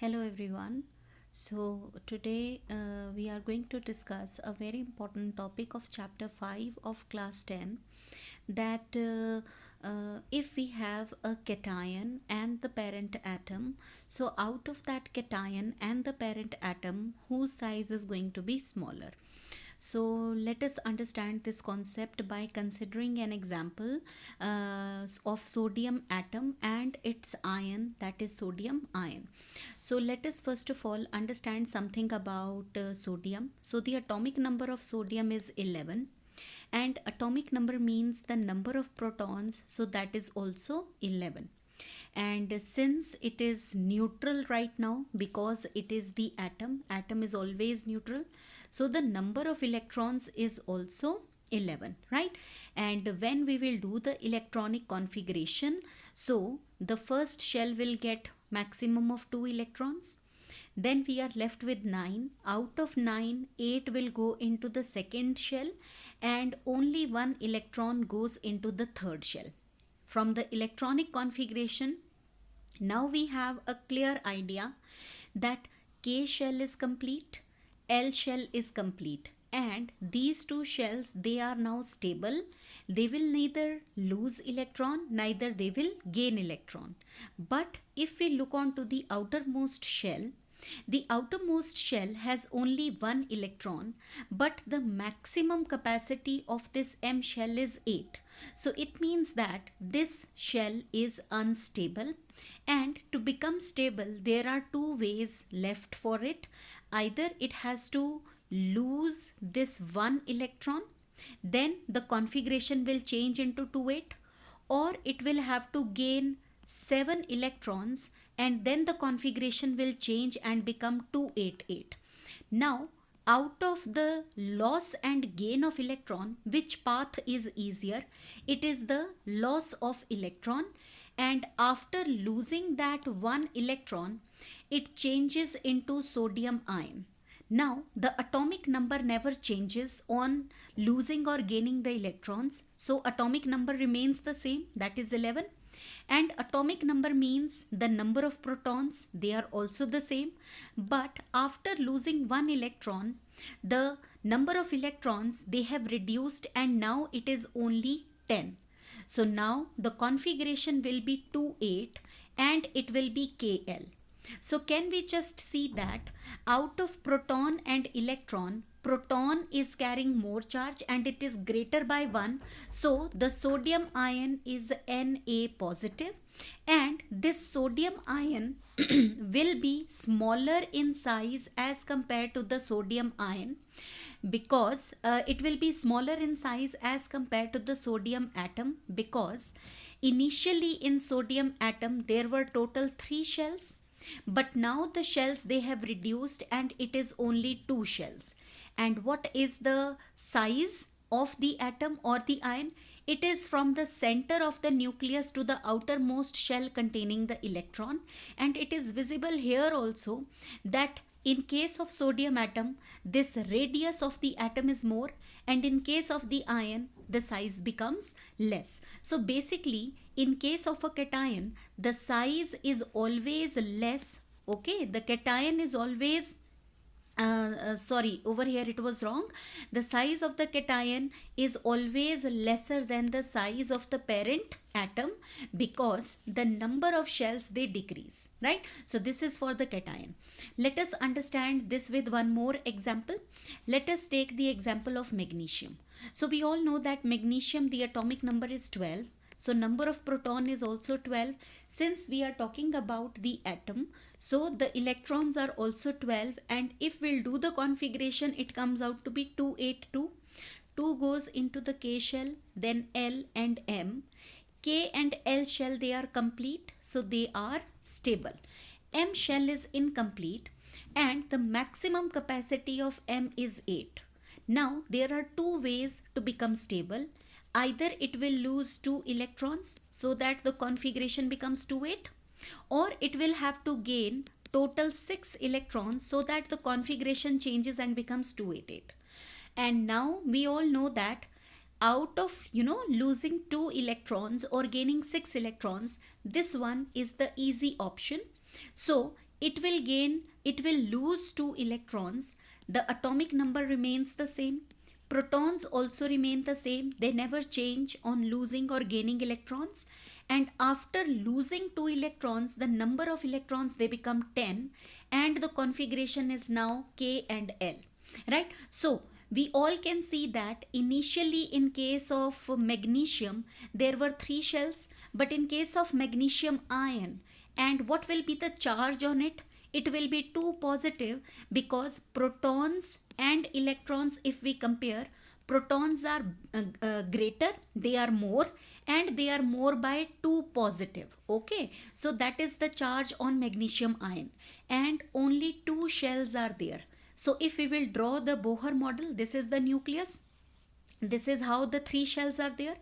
Hello everyone. So today we are going to discuss a very important topic of chapter 5 of class 10, that if we have a cation and the parent atom, so out of that cation and the parent atom, whose size is going to be smaller. So let us understand this concept by considering an example of sodium atom and its ion, that is sodium ion. So let us first of all understand something about sodium. So the atomic number of sodium is 11, and atomic number means the number of protons, so that is also 11. And since it is neutral right now, because it is the atom is always neutral, so the number of electrons is also 11, right? And when we will do the electronic configuration, so the first shell will get maximum of 2 electrons, then we are left with 9. Out of 9, 8 will go into the second shell, and only 1 electron goes into the third shell. From the electronic configuration, now we have a clear idea that K shell is complete, L shell is complete, and these two shells, they are now stable. They will neither lose electron, neither they will gain electron. But if we look on to the outermost shell has only one electron, but the maximum capacity of this M shell is 8. So it means that this shell is unstable, and to become stable there are two ways left for it. Either it has to lose this one electron, then the configuration will change into 2,8, or it will have to gain 7 electrons, and then the configuration will change and become 288. Now, out of the loss and gain of electron, which path is easier? It is the loss of electron, and after losing that one electron, it changes into sodium ion. Now, the atomic number never changes on losing or gaining the electrons. So, atomic number remains the same, that is 11. And atomic number means the number of protons, they are also the same. But after losing one electron, the number of electrons, they have reduced, and now it is only 10. So now the configuration will be 2,8 and it will be KL. So can we just see that out of proton and electron, proton is carrying more charge and it is greater by 1. So the sodium ion is Na positive, and this sodium ion will be smaller in size as compared to the sodium ion, because it will be smaller in size as compared to the sodium atom, because initially in sodium atom there were total 3 shells, but now the shells, they have reduced and it is only 2 shells. And what is the size of the atom or the ion? It is from the center of the nucleus to the outermost shell containing the electron. And it is visible here also that in case of sodium atom, this radius of the atom is more, and in case of the ion, the size becomes less. So basically, in case of a cation, the size is always less. Okay, the cation is always sorry, over here it was wrong. The size of the cation is always lesser than the size of the parent atom, because the number of shells, they decrease, right? So this is for the cation. Let us understand this with one more example. Let us take the example of magnesium. So we all know that magnesium, the atomic number is 12. So number of proton is also 12. Since we are talking about the atom, so the electrons are also 12, and if we'll do the configuration, it comes out to be 282. 2 goes into the K shell, then L and M. K and L shell, they are complete, so they are stable. M shell is incomplete, and the maximum capacity of M is 8. Now there are two ways to become stable. Either it will lose 2 electrons, so that the configuration becomes 2,8, or it will have to gain total 6 electrons, so that the configuration changes and becomes 288. And now we all know that out of losing 2 electrons or gaining 6 electrons, this one is the easy option. So it will lose 2 electrons. The atomic number remains the same. Protons also remain the same. They never change on losing or gaining electrons. And after losing 2 electrons, the number of electrons they become 10, and the configuration is now K and L. Right? So we all can see that initially in case of magnesium there were 3 shells, but in case of magnesium ion, and what will be the charge on it? It will be 2 positive, because protons and electrons, if we compare, protons are greater, they are more, and they are more by 2 positive. Okay, so that is the charge on magnesium ion, and only 2 shells are there. So if we will draw the Bohr model, this is the nucleus, this is how the 3 shells are there,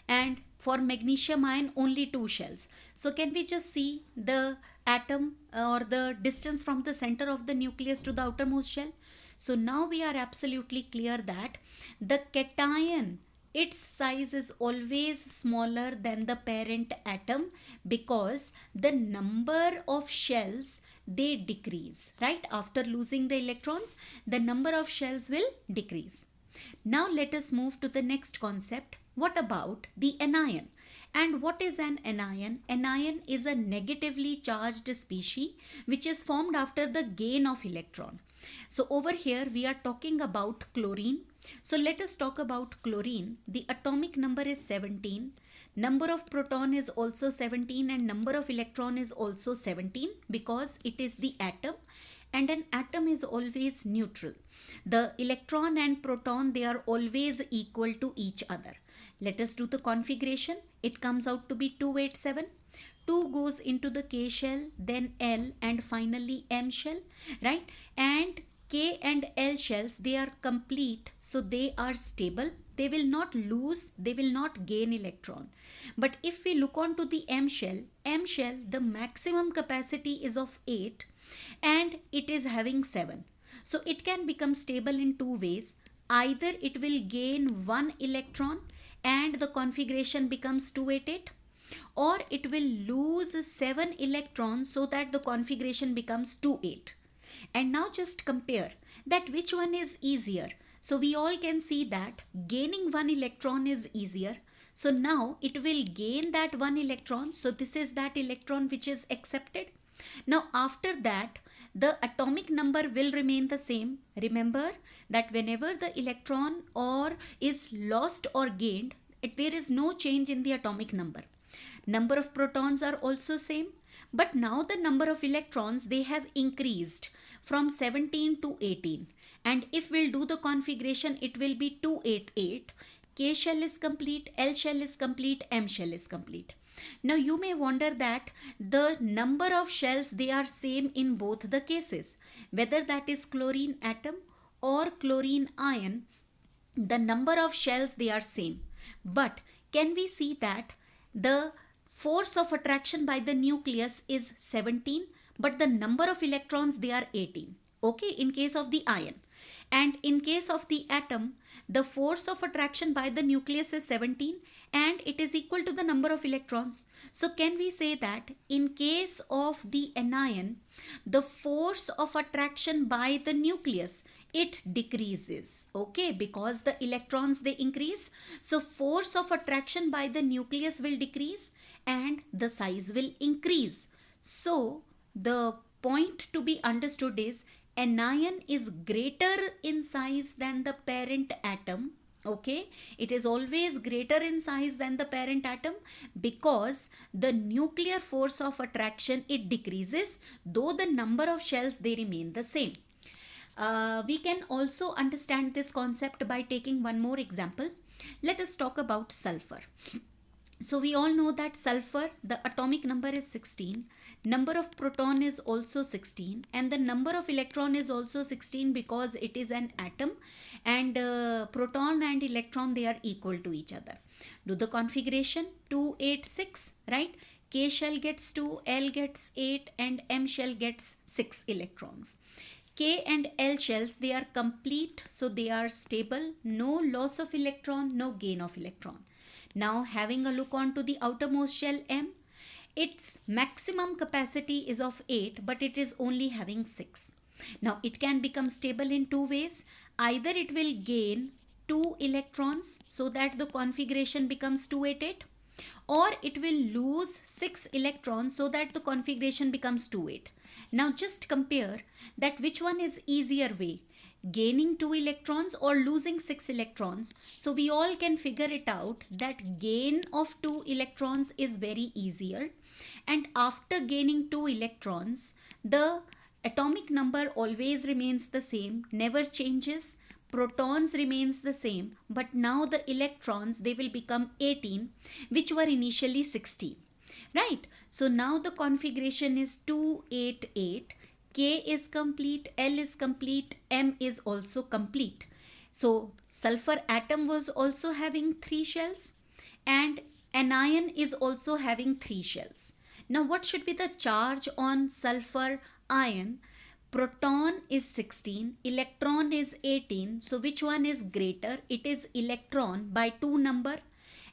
and for magnesium ion only 2 shells. So can we just see the atom or the distance from the center of the nucleus to the outermost shell? So now we are absolutely clear that the cation, its size is always smaller than the parent atom, because the number of shells they decrease, right? After losing the electrons, the number of shells will decrease. Now let us move to the next concept. What about the anion? And what is an anion? Anion is a negatively charged species which is formed after the gain of electron. So over here we are talking about chlorine. So let us talk about chlorine. The atomic number is 17. Number of proton is also 17, and number of electron is also 17, because it is the atom, and an atom is always neutral. The electron and proton, they are always equal to each other. Let us do the configuration. It comes out to be 287. 2 goes into the K shell, then L, and finally M shell, right? And K and L shells, they are complete, so they are stable. They will not lose, they will not gain electron. But if we look on to the M shell, the maximum capacity is of 8, and it is having 7. So it can become stable in 2 ways. Either it will gain 1 electron and the configuration becomes 288, or it will lose 7 electrons so that the configuration becomes 28. And now just compare that which one is easier. So we all can see that gaining 1 electron is easier. So now it will gain that 1 electron. So this is that electron which is accepted. Now after that, the atomic number will remain the same. Remember that whenever the electron or is lost or gained, there is no change in the atomic number. Number of protons are also same, but now the number of electrons, they have increased from 17 to 18. And if we'll do the configuration, it will be 288. K shell is complete, L shell is complete, M shell is complete. Now you may wonder that the number of shells, they are same in both the cases. Whether that is chlorine atom or chlorine ion, the number of shells, they are same. But can we see that the force of attraction by the nucleus is 17, but the number of electrons, they are 18. Okay, in case of the ion. And in case of the atom, the force of attraction by the nucleus is 17, and it is equal to the number of electrons. So can we say that in case of the anion, the force of attraction by the nucleus, it decreases, okay, because the electrons, they increase. So force of attraction by the nucleus will decrease and the size will increase. So the point to be understood is anion is greater in size than the parent atom. Okay, it is always greater in size than the parent atom, because the nuclear force of attraction, it decreases, though the number of shells, they remain the same. We can also understand this concept by taking one more example. Let us talk about sulfur. So we all know that sulfur, the atomic number is 16, number of proton is also 16, and the number of electron is also 16, because it is an atom, and proton and electron, they are equal to each other. Do the configuration, 286, right? K shell gets 2, L gets 8, and M shell gets 6 electrons. K and L shells, they are complete, so they are stable, no loss of electron, no gain of electron. Now having a look on to the outermost shell M, Its maximum capacity is of 8, but it is only having 6. Now it can become stable in two ways. Either it will gain 2 electrons so that the configuration becomes 288, or it will lose 6 electrons so that the configuration becomes 28. Now just compare that which one is easier way, gaining 2 electrons or losing 6 electrons. So we all can figure it out that gain of 2 electrons is very easier, and after gaining 2 electrons the atomic number always remains the same, never changes. Protons remains the same, but now the electrons, they will become 18, which were initially 16. Right? So now the configuration is 288. K is complete, L is complete, M is also complete. So sulfur atom was also having 3 shells, and anion is also having 3 shells. Now what should be the charge on sulfur ion? Proton is 16, electron is 18. So which one is greater? It is electron by 2 number.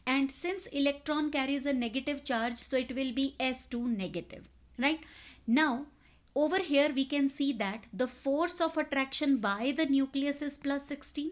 And since electron carries a negative charge, so it will be S2 negative. Right? Now, over here we can see that the force of attraction by the nucleus is plus 16,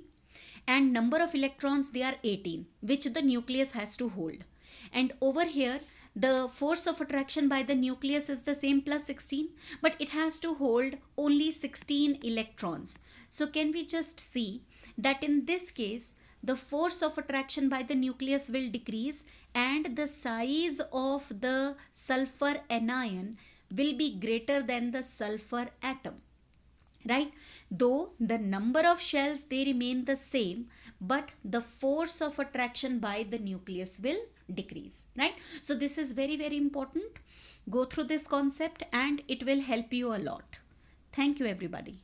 and number of electrons, they are 18, which the nucleus has to hold. And over here the force of attraction by the nucleus is the same, plus 16, but it has to hold only 16 electrons. So can we just see that in this case the force of attraction by the nucleus will decrease, and the size of the sulfur anion will be greater than the sulfur atom. Right? Though the number of shells, they remain the same, but the force of attraction by the nucleus will decrease. Right? So this is very, very important. Go through this concept and it will help you a lot. Thank you, everybody.